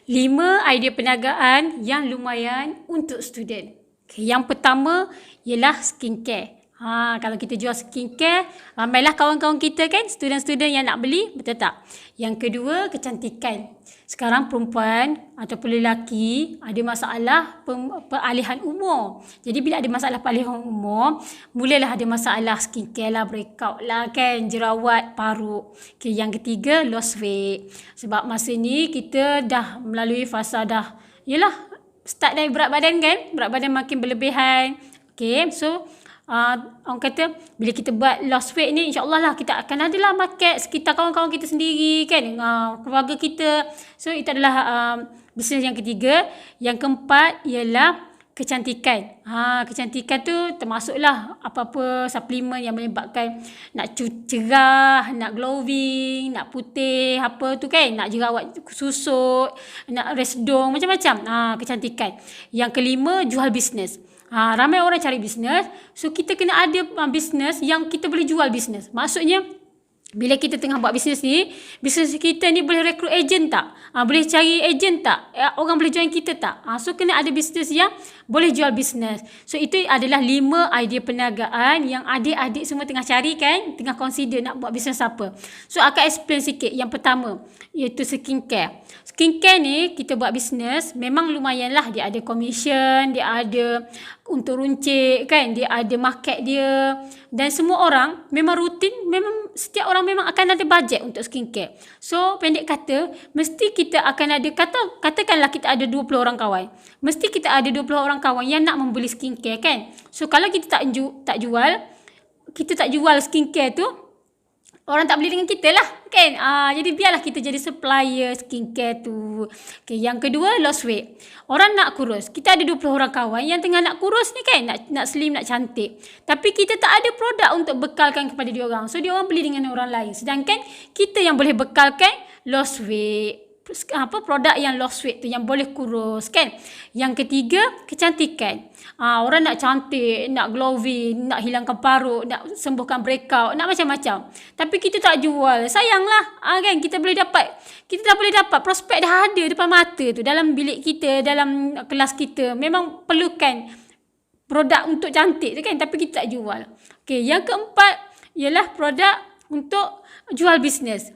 5 idea perniagaan yang lumayan untuk student. Okay, yang pertama ialah skincare. Kalau kita jual skincare, ramailah kawan-kawan kita kan, student-student yang nak beli, betul tak? Yang kedua, kecantikan. Sekarang perempuan ataupun lelaki ada masalah peralihan umur. Jadi bila ada masalah peralihan umur, mulalah ada masalah skincare lah, breakout lah kan, jerawat, parut. Okay, yang ketiga, lost weight. Sebab masa ni kita dah melalui fasa dah, start dari berat badan kan, berat badan makin berlebihan. Okay, so orang kata bila kita buat lost weight ni, insyaAllah lah kita akan adalah market sekitar kawan-kawan kita sendiri kan, keluarga kita. So itu adalah bisnes yang ketiga. Yang keempat ialah kecantikan. Kecantikan tu termasuklah apa-apa suplemen yang menyebabkan nak cerah, nak glowing, nak putih, apa tu kan, nak jerawat susut, nak resdung, macam-macam. Kecantikan. Yang kelima, jual bisnes. Ramai orang cari bisnes, so kita kena ada bisnes yang kita boleh jual bisnes. Maksudnya bila kita tengah buat bisnes ni, bisnes kita ni boleh rekrut ejen tak? Boleh cari ejen tak? Orang boleh join kita tak? So kena ada bisnes yang boleh jual bisnes. So itu adalah 5 idea perniagaan yang adik-adik semua tengah cari kan, tengah consider nak buat bisnes apa. So akan explain sikit. Yang pertama iaitu skincare. Skincare ni kita buat bisnes memang lumayan lah, dia ada commission, dia ada untuk runcit kan, dia ada market dia, dan semua orang memang rutin, memang setiap orang memang akan ada bajet untuk skincare. So pendek kata, mesti kita akan ada, katakanlah kita ada 20 orang kawan, mesti kita ada 20 orang kawan yang nak membeli skincare kan. So kalau kita tak jual skincare tu, orang tak beli dengan kita lah kan. Jadi biarlah kita jadi supplier skincare tu. Okay, yang kedua, lost weight. Orang nak kurus. Kita ada 20 orang kawan yang tengah nak kurus ni kan, nak slim, nak cantik. Tapi kita tak ada produk untuk bekalkan kepada dia orang. So dia orang beli dengan orang lain. Sedangkan kita yang boleh bekalkan lost weight. Produk yang lost weight tu, yang boleh kurus kan. Yang ketiga, kecantikan. Orang nak cantik, nak glowing, nak hilangkan parut, nak sembuhkan breakout, nak macam-macam. Tapi kita tak jual. Sayanglah kan, kita dah boleh dapat prospek, dah ada depan mata tu, dalam bilik kita, dalam kelas kita. Memang perlukan produk untuk cantik tu kan, tapi kita tak jual. Okay, yang keempat ialah produk untuk jual bisnes.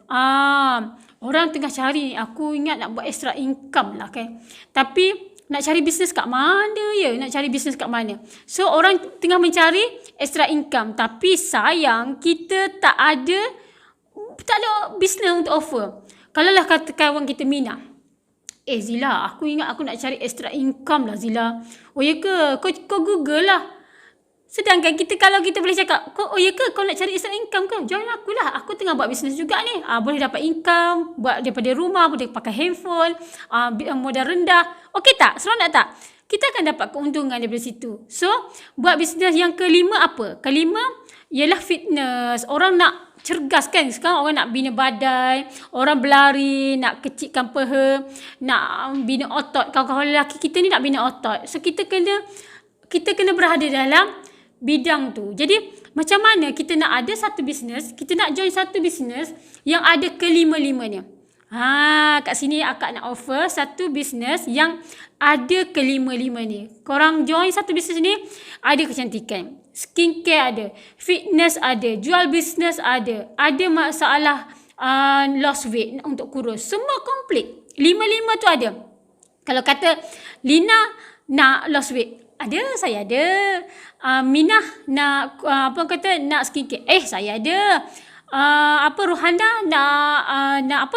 Orang tengah cari, aku ingat nak buat extra income lah kan. Tapi nak cari bisnes kat mana ya? Nak cari bisnes kat mana? So orang tengah mencari extra income. Tapi sayang kita tak ada bisnes untuk offer. Kalau lah kata kawan kita Mina, Zila, aku ingat aku nak cari extra income lah Zila. Oh ya ke? Kau Google lah. Sedangkan kalau kita boleh cakap, oh ya ke, kau nak cari extra income ke? Join aku lah. Aku tengah buat bisnes juga ni. Boleh dapat income, buat daripada rumah, boleh pakai handphone, modal rendah. Okey tak? Seronok tak? Kita akan dapat keuntungan daripada situ. So, buat bisnes yang kelima apa? Kelima ialah fitness. Orang nak cergas kan. Sekarang orang nak bina badan, orang berlari, nak kecilkan peha, nak bina otot. Kawan-kawan lelaki kita ni nak bina otot. So, kita kena berada dalam bidang tu. Jadi macam mana kita nak ada satu bisnes, kita nak join satu bisnes yang ada kelima-limanya. Kat sini akak nak offer satu bisnes yang ada kelima-lima ni. Korang join satu bisnes ni, ada kecantikan, skincare ada, fitness ada, jual bisnes ada masalah lost weight untuk kurus, semua komplit. Lima-lima tu ada. Kalau kata Lina nak lost weight, saya ada. Minah nak nak skincare, saya ada. Ruhana nak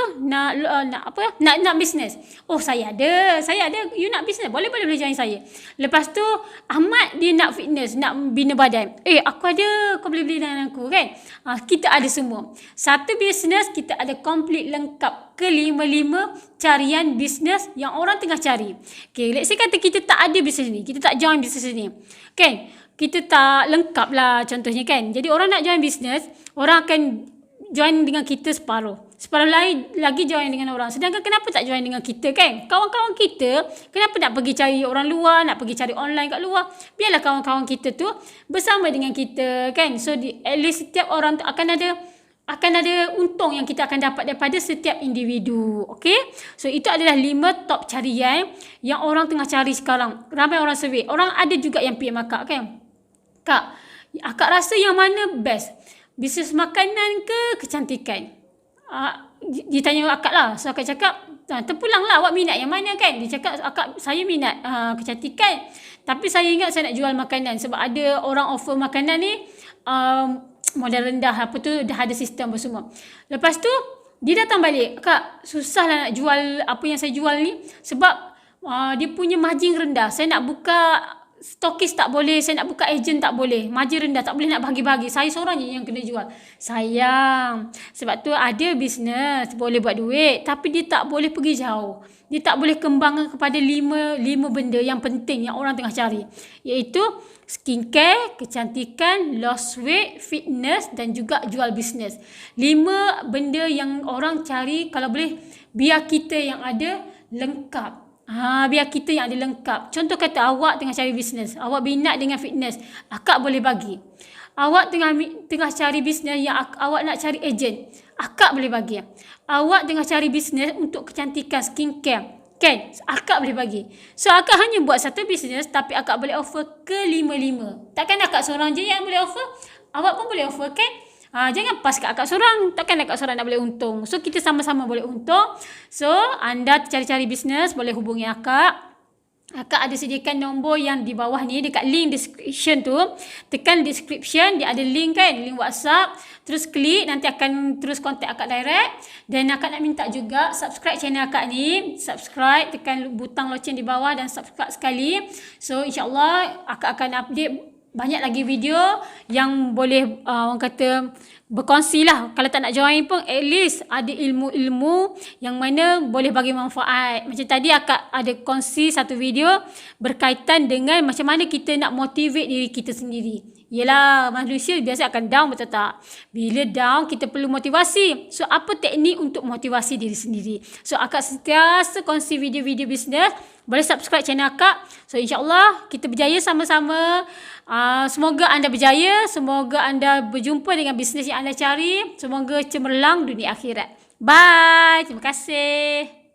bisnes. Saya ada. You nak bisnes, boleh join saya. Lepas tu Ahmad dia nak fitness, nak bina badan. Aku ada, kau boleh beli dengan aku kan. Kita ada semua. Satu bisnes kita ada komplit lengkap kelima-lima carian bisnes yang orang tengah cari. Okay, let's say kata kita tak ada bisnes ni, kita tak join bisnes ni kan, kita tak lengkap lah contohnya kan. Jadi orang nak join bisnes, orang akan join dengan kita separuh lain lagi join dengan orang. Sedangkan kenapa tak join dengan kita kan? Kawan-kawan kita kenapa nak pergi cari orang luar, nak pergi cari online kat luar? Biarlah kawan-kawan kita tu bersama dengan kita kan. So at least setiap orang tu akan ada akan ada untung yang kita akan dapat daripada setiap individu. Okey? So itu adalah 5 top carian yang orang tengah cari sekarang. Ramai orang survey. Orang ada juga yang PM akak kan. Kak, akak rasa yang mana best? Bisnes makanan ke kecantikan? Dia tanya akak lah. So akak cakap, terpulang lah awak minat yang mana kan? Dia cakap, akak saya minat kecantikan. Tapi saya ingat saya nak jual makanan. Sebab ada orang offer makanan ni modal rendah, apa tu, dah ada sistem apa semua. Lepas tu dia datang balik, kak susah lah nak jual apa yang saya jual ni sebab dia punya margin rendah. Saya nak buka stokis tak boleh, saya nak buka ejen tak boleh, margin rendah, tak boleh nak bahagi-bahagi, saya seorang je yang kena jual. Sayang, sebab tu ada bisnes boleh buat duit tapi dia tak boleh pergi jauh. Dia tak boleh kembangkan kepada lima benda yang penting yang orang tengah cari, iaitu skincare, kecantikan, lost weight, fitness dan juga jual bisnes. 5 benda yang orang cari, kalau boleh biar kita yang ada lengkap. Biar kita yang ada lengkap. Contoh kata awak tengah cari bisnes, awak minat dengan fitness, akak boleh bagi. Awak tengah cari bisnes yang awak nak cari ejen, akak boleh bagi. Awak tengah cari bisnes untuk kecantikan, skincare, kan? Akak boleh bagi. So akak hanya buat satu bisnes tapi akak boleh offer ke 5-5. Takkan akak seorang je yang boleh offer? Awak pun boleh offer kan? Jangan pas kat akak seorang. Takkan akak seorang nak boleh untung. So kita sama-sama boleh untung. So anda cari-cari bisnes boleh hubungi akak. Akak ada sediakan nombor yang di bawah ni, dekat link description tu. Tekan description, dia ada link kan, link WhatsApp. Terus klik, nanti akan terus contact akak direct. Dan akak nak minta juga subscribe channel akak ni. Subscribe, tekan butang loceng di bawah dan subscribe sekali. So insyaAllah akak akan update banyak lagi video yang boleh orang kata berkongsi lah. Kalau tak nak join pun at least ada ilmu-ilmu yang mana boleh bagi manfaat. Macam tadi akak ada kongsi satu video berkaitan dengan macam mana kita nak motivate diri kita sendiri. Yelah, manusia biasa akan down, betul tak? Bila down, kita perlu motivasi. So, apa teknik untuk motivasi diri sendiri? So, akak sentiasa kongsi video-video bisnes. Boleh subscribe channel akak. So, insyaAllah kita berjaya sama-sama. Semoga anda berjaya. Semoga anda berjumpa dengan bisnes yang anda cari. Semoga cemerlang dunia akhirat. Bye. Terima kasih.